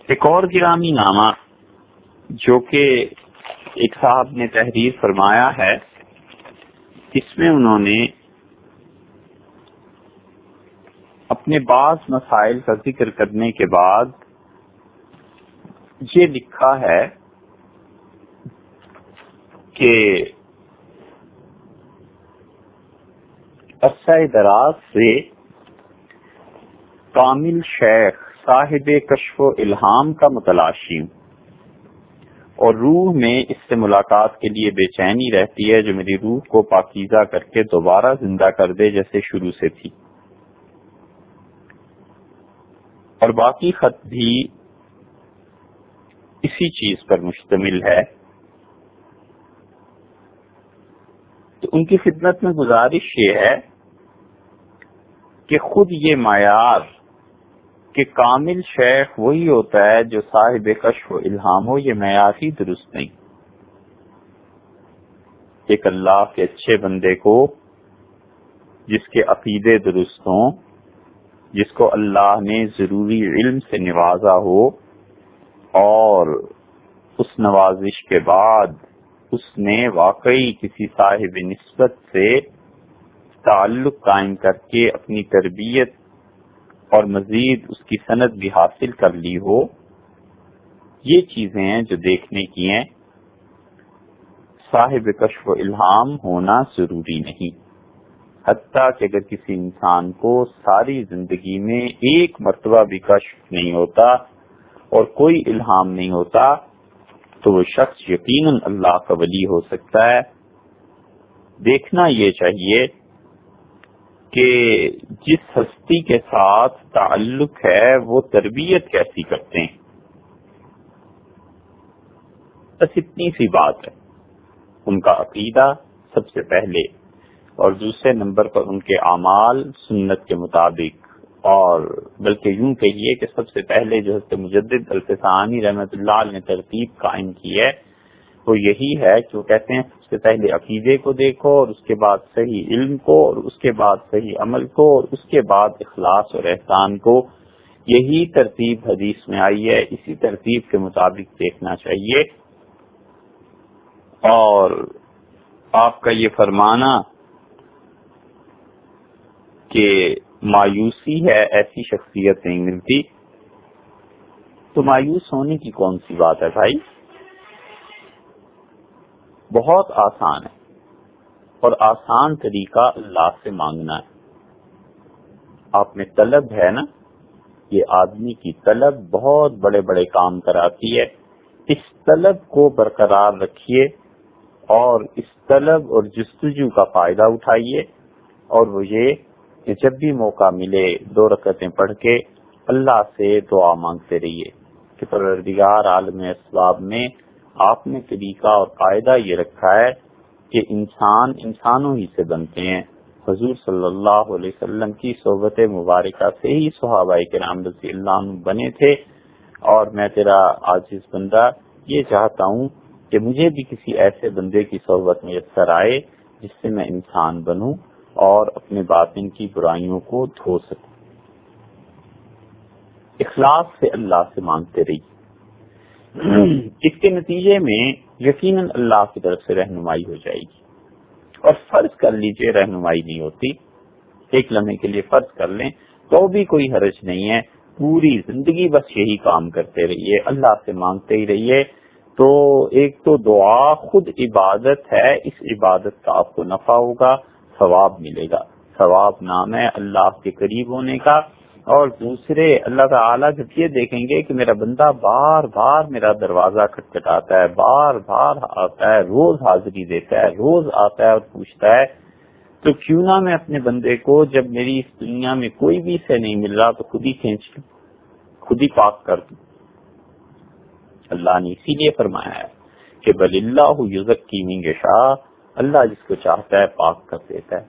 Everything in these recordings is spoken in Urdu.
ایک اور گرامی نامہ جو کہ ایک صاحب نے تحریر فرمایا ہے، اس میں انہوں نے اپنے بعض مسائل کا ذکر کرنے کے بعد یہ لکھا ہے کہ عرصہ دراز سے کامل شیخ صاحب کشف و الہام کا متلاشی ہوں اور روح میں اس سے ملاقات کے لیے بے چینی رہتی ہے جو میری روح کو پاکیزہ کر کے دوبارہ زندہ کر دے جیسے شروع سے تھی. اور باقی خط بھی اسی چیز پر مشتمل ہے. تو ان کی خدمت میں گزارش یہ ہے کہ خود یہ معیار کہ کامل شیخ وہی ہوتا ہے جو صاحب کشف و الہام ہو، یہ معیار ہی درست نہیں. ایک اللہ کے اچھے بندے کو جس کے عقیدے درست ہوں، جس کو اللہ نے ضروری علم سے نوازا ہو اور اس نوازش کے بعد اس نے واقعی کسی صاحب نسبت سے تعلق قائم کر کے اپنی تربیت اور مزید اس کی سند بھی حاصل کر لی ہو، یہ چیزیں ہیں جو دیکھنے کی ہیں. صاحب کشف و الہام ہونا ضروری نہیں، حتیٰ کہ اگر کسی انسان کو ساری زندگی میں ایک مرتبہ بھی کشف نہیں ہوتا اور کوئی الہام نہیں ہوتا تو وہ شخص یقیناً اللہ کا ولی ہو سکتا ہے. دیکھنا یہ چاہیے کہ جس ہستی کے ساتھ تعلق ہے وہ تربیت کیسی کرتے ہیں. بس اتنی سی بات ہے. ان کا عقیدہ سب سے پہلے، اور دوسرے نمبر پر ان کے اعمال سنت کے مطابق، اور بلکہ یوں کہیے کہ سب سے پہلے جو حضرت مجدد الفسانی رحمۃ اللہ علیہ نے ترتیب قائم کی ہے وہ یہی ہے کہ وہ کہتے ہیں سب سے پہلے عقیدے کو دیکھو اور اس کے بعد صحیح علم کو اور اس کے بعد صحیح عمل کو اور اس کے بعد اخلاص اور احسان کو. یہی ترتیب حدیث میں آئی ہے، اسی ترتیب کے مطابق دیکھنا چاہیے. اور آپ کا یہ فرمانا کہ مایوسی ہے ایسی شخصیت نہیں ملتی، تو مایوس ہونے کی کون سی بات ہے بھائی؟ بہت آسان ہے، اور آسان طریقہ اللہ سے مانگنا ہے. آپ میں طلب ہے نا، یہ آدمی کی طلب بہت بڑے بڑے کام کراتی ہے. اس طلب کو برقرار رکھیے اور اس طلب اور جستجو کا فائدہ اٹھائیے، اور وہ یہ کہ جب بھی موقع ملے 2 رکعتیں پڑھ کے اللہ سے دعا مانگتے رہیے کہ پروردگار عالم اسباب میں آپ نے طریقہ اور قاعدہ یہ رکھا ہے کہ انسان انسانوں ہی سے بنتے ہیں. حضور صلی اللہ علیہ وسلم کی صحبت مبارکہ سے ہی صحابہ کرام رضی اللہ عنہ بنے تھے، اور میں تیرا عاجز بندہ یہ چاہتا ہوں کہ مجھے بھی کسی ایسے بندے کی صحبت میسر آئے جس سے میں انسان بنوں اور اپنے باطن کی برائیوں کو دھو سکوں. اخلاص سے اللہ سے مانگتے رہیے. اس کے نتیجے میں یقیناً اللہ کی طرف سے رہنمائی ہو جائے گی. اور فرض کر لیجئے رہنمائی نہیں ہوتی، ایک لمحے کے لیے فرض کر لیں تو بھی کوئی حرج نہیں ہے. پوری زندگی بس یہی کام کرتے رہیے، اللہ سے مانگتے ہی رہیے. تو ایک تو دعا خود عبادت ہے، اس عبادت کا آپ کو نفع ہوگا، ثواب ملے گا، ثواب نام ہے اللہ کے قریب ہونے کا. اور دوسرے اللہ تعالیٰ جب یہ دیکھیں گے کہ میرا بندہ بار بار میرا دروازہ کھٹکھٹاتا ہے، بار بار آتا ہے، روز حاضری دیتا ہے، روز آتا ہے اور پوچھتا ہے، تو کیوں نہ میں اپنے بندے کو جب میری اس دنیا میں کوئی بھی سے نہیں مل رہا تو خود ہی کھینچ لوں، خود ہی پاک کر دوں. اللہ نے اسی لیے فرمایا ہے کہ بل اللہ یزکی من یشاء، اللہ جس کو چاہتا ہے پاک کر دیتا ہے.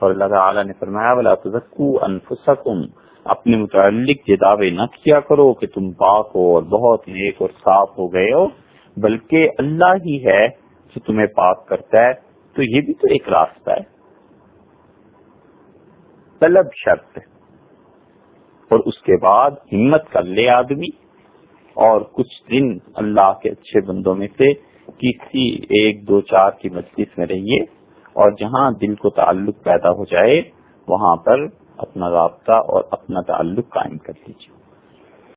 اور اللہ تعالیٰ نے فرمایا ولا تزکوا انفسکم، اپنے متعلق یہ دعوے نہ کیا کرو کہ تم پاک ہو اور بہت نیک اور صاف ہو گئے ہو، بلکہ اللہ ہی ہے جو تمہیں پاک کرتا ہے. تو یہ بھی تو ایک راستہ ہے. طلب شرط ہے، اور اس کے بعد ہمت کر لے آدمی اور کچھ دن اللہ کے اچھے بندوں میں سے کسی 1 2 4 کی مجلس میں رہیے، اور جہاں دل کو تعلق پیدا ہو جائے وہاں پر اپنا رابطہ اور اپنا تعلق قائم کر لیجیے۔